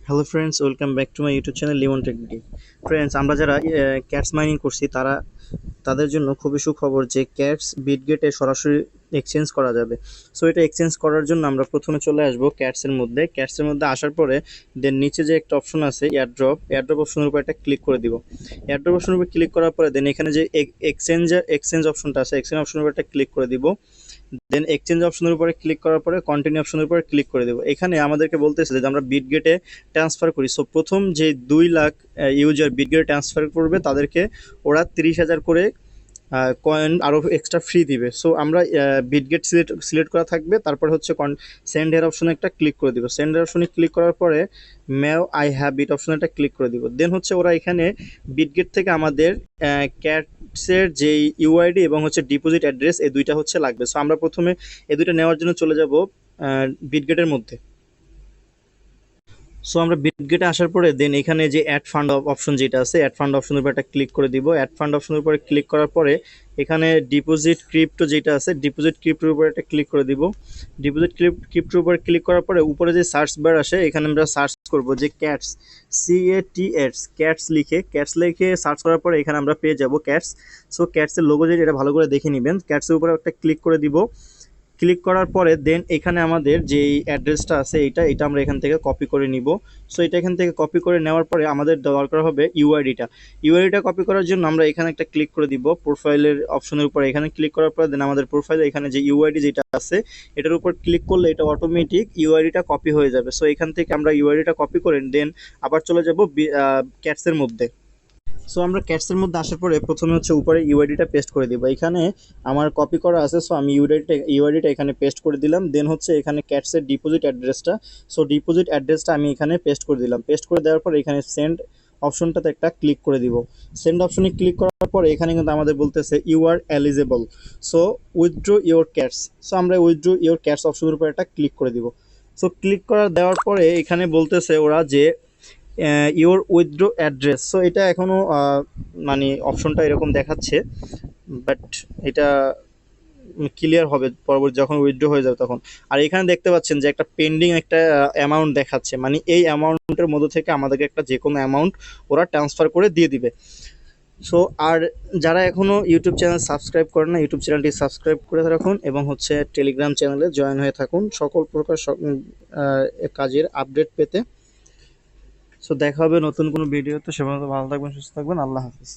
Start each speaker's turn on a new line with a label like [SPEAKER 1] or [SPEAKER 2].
[SPEAKER 1] Hello friends, welcome back to my YouTube channel Limon technique. Friends, আমরা যারা cats mining করছি তাদের জন্য খুবই সুখবর যে ক্যাটস বিটগেটে সরাসরি এক্সচেঞ্জ করা যাবে। সো এটা এক্সচেঞ্জ করার জন্য আমরা প্রথমে চলে আসবো ক্যাটসের মধ্যে আসার পরে দেন নিচে যে একটা অপশন আছে এয়ারড্রপ অপশনের উপর একটা ক্লিক করে দিব। এয়ারড্রপ অপশনের উপর ক্লিক করার পরে দেন এখানে যে এক্সচেঞ্জ অপশনটা আছে, এক্সচেঞ্জ অপশনের উপর একটা ক্লিক করে দিব। দেন এক্সচেঞ্জ অপশনের উপরে ক্লিক করার পরে কন্টিনিউ অপশনের উপরে ক্লিক করে দেবো। এখানে আমাদেরকে বলতেছে যে আমরা বিটগেটে ট্রান্সফার করি। সো প্রথম যে 2 লাখ ইউজার বিটগেটে ট্রান্সফার করবে তাদেরকে ওরা 30,000 করে কয়েন আরও এক্সট্রা ফ্রি দিবে। সো আমরা বিটগেট সিলেক্ট করা থাকবে, তারপর হচ্ছে সেন্ড হেয়ার অপশনে একটা ক্লিক করে দিব। সেন্ড হেয়ার অপশনে ক্লিক করার পরে ম্যাও আই হ্যাভ বিট অপশনে একটা ক্লিক করে দিব। দেন হচ্ছে ওরা এখানে বিটগেট থেকে আমাদের ক্যাটসের যেই ইউআইডি এবং হচ্ছে ডিপোজিট অ্যাড্রেস এই দুইটা হচ্ছে লাগবে। সো আমরা প্রথমে এই দুইটা নেওয়ার জন্য চলে যাব বিটগেটের মধ্যে। সো আমরা বিটগেটে আসার পরে দেন এখানে যে অ্যাড ফান্ড অপশন যেটা আছে, অ্যাড ফান্ড অপশনের উপর একটা ক্লিক করে দিব। অ্যাড ফান্ড অপশনের উপরে ক্লিক করার পরে এখানে ডিপোজিট ক্রিপ্টো যেটা আছে, ডিপোজিট ক্রিপ্টোর উপর একটা ক্লিক করে দিব। ডিপোজিট ক্রিপ্টোর উপরে ক্লিক করার পরে উপরে যে সার্চ বার আসে এখানে আমরা সার্চ করব যে ক্যাটস, ক্যাটস লিখে সার্চ করার পরে এখানে আমরা পেয়ে যাব ক্যাটস। সো ক্যাটসের লোগো যেটা, এটা ভালো করে দেখে নেবেন। ক্যাটসের উপরে একটা ক্লিক করে দিব। ক্লিক করার পরে দেন এখানে আমাদের যেই অ্যাড্রেসটা আছে এটা আমরা এখান থেকে কপি করে নিব। সো এটা এখান থেকে কপি করে নেওয়ার পরে আমাদের দরকার হবে ইউআইডিটা কপি করার জন্য আমরা এখানে একটা ক্লিক করে দিব প্রোফাইলের অপশনের উপরে। এখানে ক্লিক করার পরে দেন আমাদের প্রোফাইলে এখানে যে ইউআইডি যেটা আছে এটার উপর ক্লিক করলে এটা অটোমেটিক ইউআইডিটা কপি হয়ে যাবে। সো এখান থেকে আমরা ইউআইডিটা কপি করে দেন আবার চলে যাব ক্যাটসের মধ্যে। সো আমরা ক্যাটসের মধ্যে আসার পরে প্রথমে হচ্ছে উপরে ইউআইডিটা পেস্ট করে দিব। এখানে আমার কপি করা আছে, সো আমি ইউআইডিটা এখানে পেস্ট করে দিলাম। দেন হচ্ছে এখানে ক্যাটসের ডিপোজিট অ্যাড্রেসটা, সো ডিপোজিট অ্যাড্রেসটা আমি এখানে পেস্ট করে দিলাম। পেস্ট করে দেওয়ার পরে এখানে সেন্ড অপশনটাতে একটা ক্লিক করে দিব। সেন্ড অপশনে ক্লিক করার পরে এখানে কিন্তু আমাদের বলতেছে you are eligible, so withdraw your cats. So আমরা উইথড্র ইউর ক্যাটস অপশনের উপর একটা ক্লিক করে দিব। সো ক্লিক করা দেওয়ার পরে এখানে বলতেছে ওরা যে ইওর উইথড্র অ্যাড্রেস। সো এটা এখনও মানে অপশনটা এরকম দেখাচ্ছে, বাট এটা ক্লিয়ার হবে পরবর্তী যখন উইথড্র হয়ে যাবে তখন। আর এখানে দেখতে পাচ্ছেন যে একটা পেন্ডিং একটা অ্যামাউন্ট দেখাচ্ছে, মানে এই অ্যামাউন্টের মধ্যে থেকে আমাদেরকে একটা যে কোনো অ্যামাউন্ট ওরা ট্রান্সফার করে দিয়ে দিবে। সো আর যারা এখনও ইউটিউব চ্যানেল সাবস্ক্রাইব করেন না, ইউটিউব চ্যানেলটি সাবস্ক্রাইব করে রাখুন এবং হচ্ছে টেলিগ্রাম চ্যানেলে জয়েন হয়ে থাকুন সকল প্রকার কাজের আপডেট পেতে। সো দেখা হবে নতুন কোনো ভিডিওতে। সে পর্যন্ত ভালো থাকবেন, সুস্থ থাকবেন। আল্লাহ হাফিজ।